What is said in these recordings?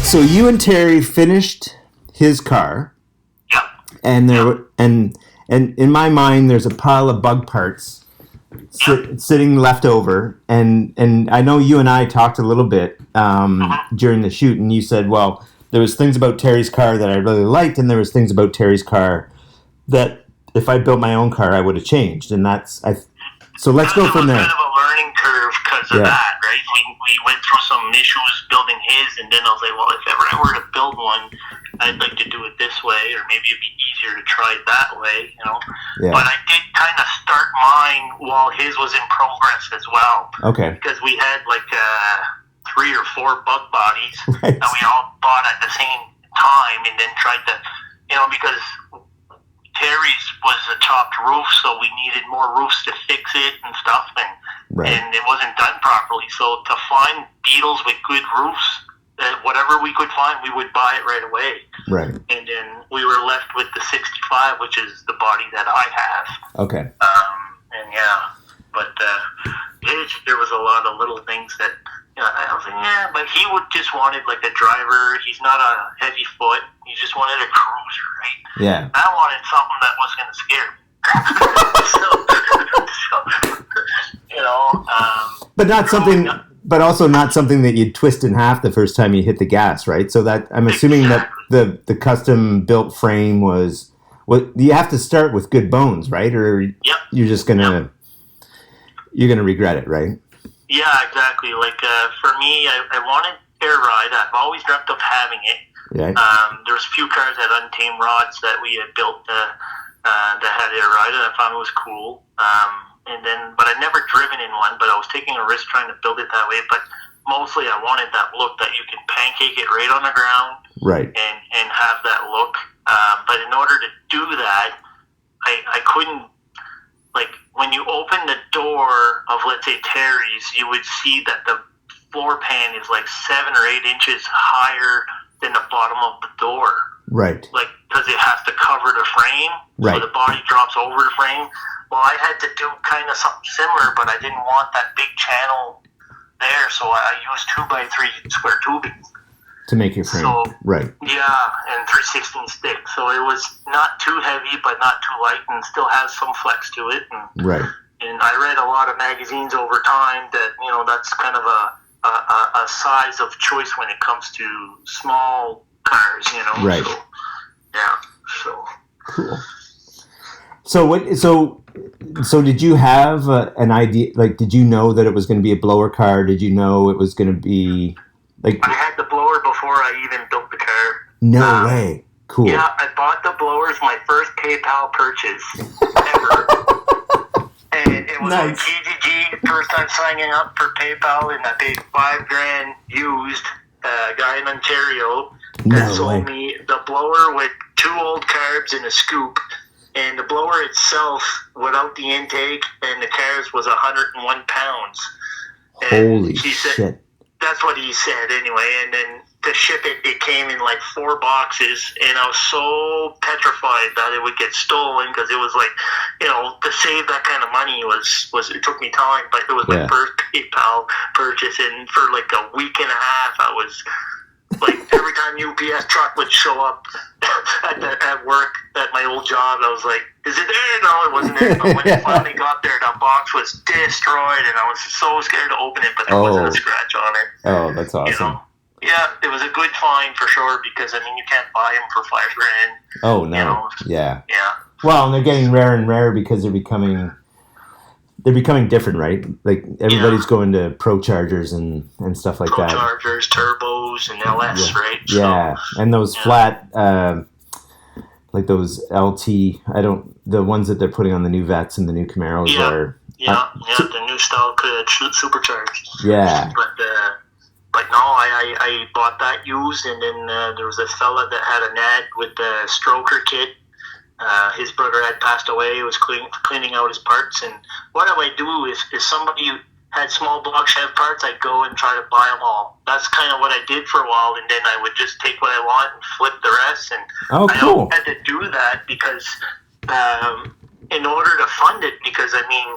So you and Terry finished his car. Yeah. And and in my mind, there's a pile of bug parts sitting left over. And I know you and I talked a little bit during the shoot, and you said, well, there was things about Terry's car that I really liked, and there was things about Terry's car that if I built my own car, I would have changed. And so let's go from there. It was kind of a learning curve because of that, right? We went through some issues building his, and then I was like, well, if ever I were to build one, I'd like to do it this way, or maybe it'd be easier to try it that way, you know? Yeah. But I did kind of start mine while his was in progress as well. Okay. Because we had like 3 or 4 bug bodies that we all bought at the same time, and then tried to, you know, because Terry's was a chopped roof, so we needed more roofs to fix it and stuff, and it wasn't done properly. So to find Beetles with good roofs, whatever we could find, we would buy it right away. Right. And then we were left with the 65, which is the body that I have. Okay. And yeah, but there was a lot of little things that, you know, I was like, yeah, but he just wanted like a driver. He's not a heavy foot. He just wanted a cruiser, right? Yeah. I wanted something that was going to scare me. so, you know. But not something, but also not something that you'd twist in half the first time you hit the gas, right? So that I'm assuming that the custom built frame was what you have to start with good bones, right? Or you're just gonna you're gonna regret it, right? Yeah, exactly. Like for me, I wanted air ride. I've always dreamt of having it. Right. There's a few cars that had Untamed rods that we had built that had air ride, and I found it was cool. But I'd never driven in one, but I was taking a risk trying to build it that way. But mostly I wanted that look that you can pancake it right on the ground, right, and have that look. But in order to do that, I couldn't, like, when you open the door of, let's say, Terry's, you would see that the floor pan is like 7 or 8 inches higher than the bottom of the door. Right. Like, because it has to cover the frame, right, so the body drops over the frame. Well, I had to do kind of something similar, but I didn't want that big channel there, so I used 2x3 square tubing to make your frame. So, right. Yeah, and 3/16 stick. So it was not too heavy, but not too light, and still has some flex to it. And, right. And I read a lot of magazines over time that, you know, that's kind of a size of choice when it comes to small cars, you know. Right. So, yeah. So cool. So did you have an idea? Like, did you know that it was going to be a blower car? Did you know it was going to be like? I had the blower before I even built the car. No way. Cool. Yeah, I bought the blowers my first PayPal purchase ever. And it was like GGG, first time signing up for PayPal, and I paid $5,000 used. A guy in Ontario that sold me the blower with 2 old carbs and a scoop, and the blower itself without the intake and the carbs was 101 pounds. And holy shit. That's what he said anyway, and then to ship it, it came in like 4 boxes, and I was so petrified that it would get stolen, because it was like, you know, to save that kind of money was it took me time, but it was my first PayPal purchase, and for like a week and a half, I was like, every time UPS truck would show up at work at my old job, I was like, is it there? No, it wasn't there. But when it finally got there, that box was destroyed, and I was so scared to open it, but there wasn't a scratch on it. Oh, that's awesome. You know? Yeah, it was a good find for sure, because, I mean, you can't buy them for $5,000. Oh, no. You know? Yeah. Yeah. Well, and they're getting rarer and rarer because they're becoming different, right? Like, everybody's going to Pro Chargers and stuff like that. Pro Chargers, turbos, and LS, right? So, yeah, and those flat, like those LT, the ones that they're putting on the new Vets and the new Camaros are... the new style supercharged. Yeah. But but no, I bought that used, and then there was a fella that had an ad with the stroker kit. His brother had passed away. He was cleaning out his parts, and what I would do if somebody had small block Chev parts, I'd go and try to buy them all. That's kind of what I did for a while, and then I would just take what I want and flip the rest. And cool. I had to do that because in order to fund it, because I mean,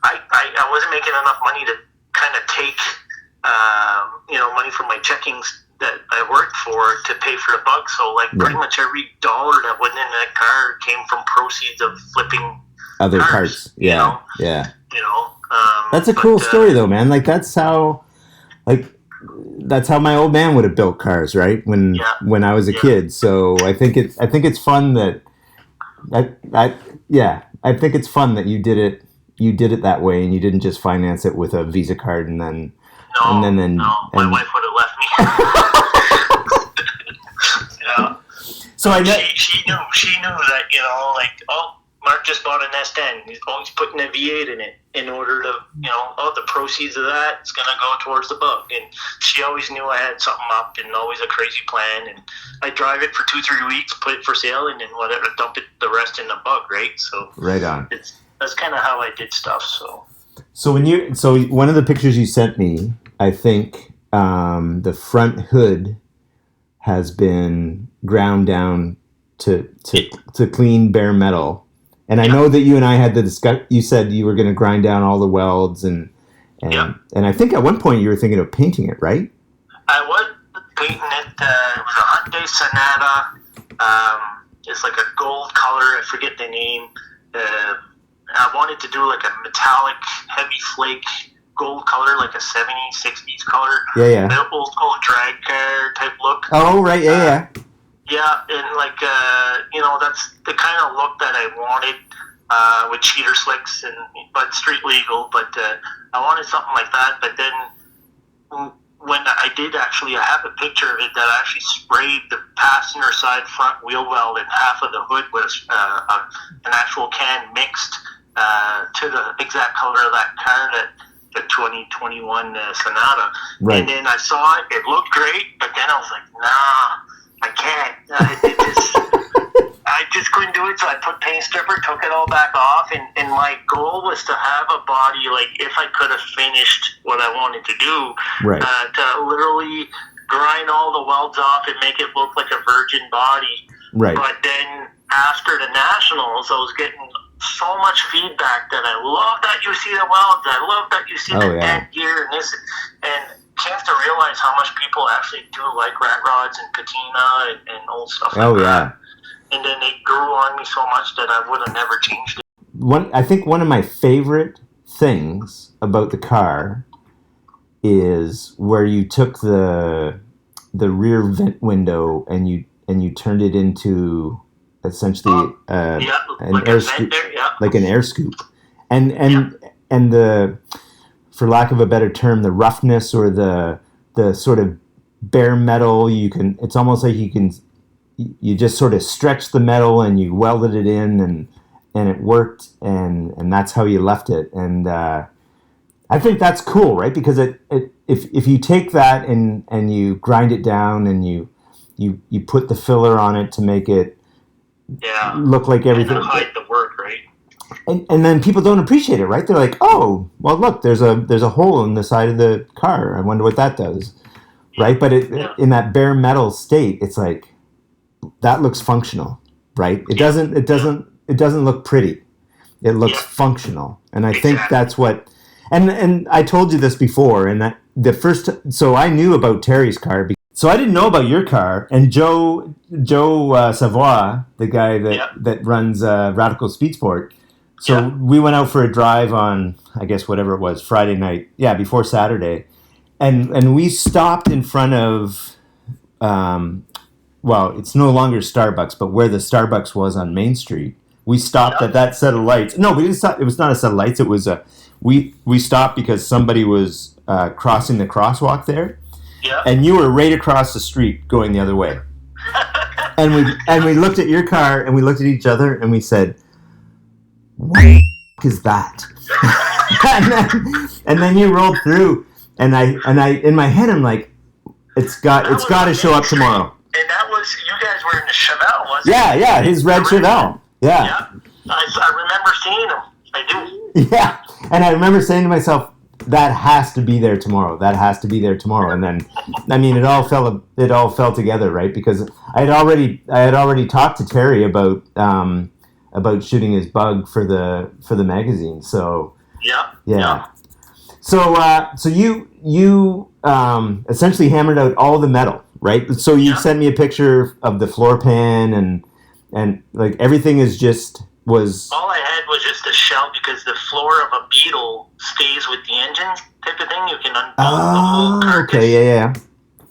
I wasn't making enough money to kind of take money from my checkings that I worked for to pay for the bug. So like pretty much every dollar that went in that car came from proceeds of flipping other cars, parts. Yeah. That's a cool story though, man. Like that's how my old man would have built cars, right? When I was a kid. So I think it's fun that I think it's fun that you did it that way, and you didn't just finance it with a Visa card and then my wife would have left me. So I know she knew that Mark just bought an S10. He's always putting a V8 in it in order to the proceeds of that is gonna go towards the bug. And she always knew I had something up and always a crazy plan. And I drive it for 2-3 weeks, put it for sale, and then whatever, dump it the rest in the bug, right? So right on. That's kind of how I did stuff. So one of the pictures you sent me, I think the front hood has been ground down to clean bare metal. And I know that you and I had the discussion. You said you were going to grind down all the welds, and I think at one point you were thinking of painting it, right? I was painting it. It was a Hyundai Sonata. It's like a gold color. I forget the name. I wanted to do like a metallic, heavy flake gold color, like a 70s, 60s color. Yeah. The old school drag car type look. Oh, right. Yeah. Yeah, and that's the kind of look that I wanted with cheater slicks, but street legal. But I wanted something like that. But then when I have a picture of it that I actually sprayed the passenger side front wheel well and half of the hood with an actual can mixed to the exact color of that car, the 2021 Sonata. Right. And then I saw it. It looked great, but then I was like, nah. I can't. I just couldn't do it, so I put paint stripper, took it all back off, and my goal was to have a body, like, if I could have finished what I wanted to do, right. To literally grind all the welds off and make it look like a virgin body. Right. But then after the Nationals, I was getting so much feedback that I love that you see the welds, I love that you see the dead gear and this, and came to realize how much people actually do like rat rods and patina and old stuff like that. And then they grew on me so much that I would have never changed it. I think one of my favorite things about the car is where you took the rear vent window and you turned it into essentially an air scoop, like an air scoop, and the, for lack of a better term, the roughness or the sort of bare metal, it's almost like you just sort of stretched the metal and you welded it in and it worked, and that's how you left it. And I think that's cool, right? Because if you take that and you grind it down and you put the filler on it to make it look like everything, and hide the work, right? And then people don't appreciate it, right? They're like, oh, well, look, there's a hole in the side of the car. I wonder what that does, right? But in that bare metal state, it's like that looks functional, right? It doesn't look pretty. It looks functional, and I think that's what. And I told you this before, and that so I knew about Terry's car. So I didn't know about your car, and Joe Savoy, the guy that runs Radical Speed Sport. So we went out for a drive on, I guess, whatever it was, Friday night. Yeah, before Saturday. And we stopped in front of, it's no longer Starbucks, but where the Starbucks was on Main Street. We stopped at that set of lights. No, we didn't stop. It was not a set of lights. It was we stopped because somebody was crossing the crosswalk there. Yeah. And you were right across the street going the other way. and we looked at your car and we looked at each other and we said, what the f*** is that? and then you rolled through, and I in my head I'm like, It's got to show up tomorrow. And that was, you guys were in the Chevelle, wasn't it? Yeah, his red Chevelle. Yeah. Yeah. I remember seeing him. I do. Yeah, and I remember saying to myself, that has to be there tomorrow. That has to be there tomorrow. And then, I mean, it all fell together, right? Because I had already talked to Terry about shooting his bug for the magazine. So yeah. So you essentially hammered out all the metal, right? So you sent me a picture of the floor pan and like everything was. All I had was just a shell because the floor of a Beetle stays with the engine type of thing. You can unbolt the whole carcass. Okay, yeah.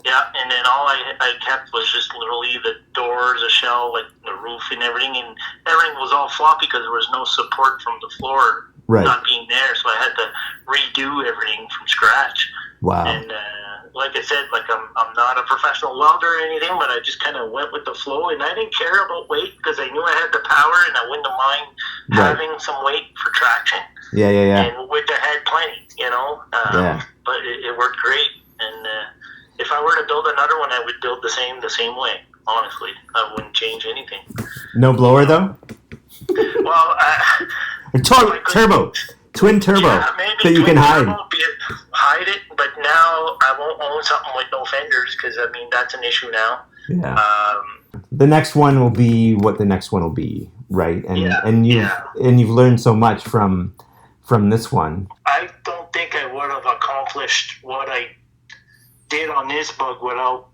Yeah, and then all I kept was just literally the doors, a shell, like the roof and everything was all floppy because there was no support from the floor not being there, so I had to redo everything from scratch. Wow. And like I said, like I'm not a professional welder or anything, but I just kind of went with the flow, and I didn't care about weight because I knew I had the power, and I wouldn't mind having some weight for traction. Yeah. And with the head plenty, but it worked great. And if I were to build another one, I would build the same way. Honestly, I wouldn't change anything. No blower though. Well, turbo. Twin turbo that you can hide. Hide it, but now I won't own something with no fenders because I mean that's an issue now. Yeah. The next one will be what the next one will be, right? And you've learned so much from this one. I don't think I would have accomplished what I did on this bug without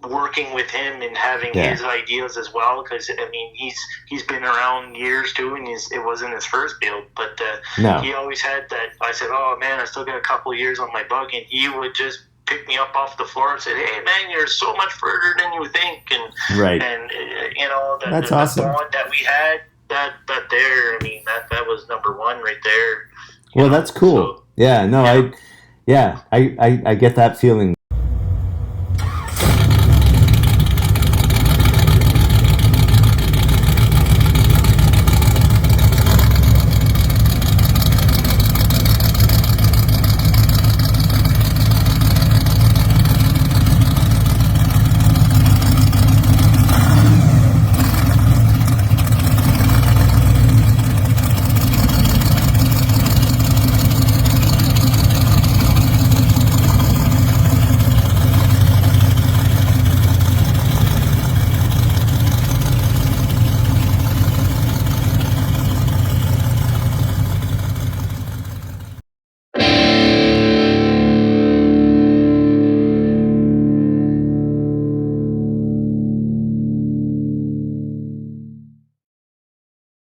working with him and having his ideas as well, because I mean he's been around years too, and it wasn't his first build, but he always had that. I said, oh man, I still got a couple of years on my bug, and he would just pick me up off the floor and say, hey man, you're so much further than you think, and that's awesome. The bond that we had, that there, I mean that was number one right there. Well, that's cool. So, I get that feeling.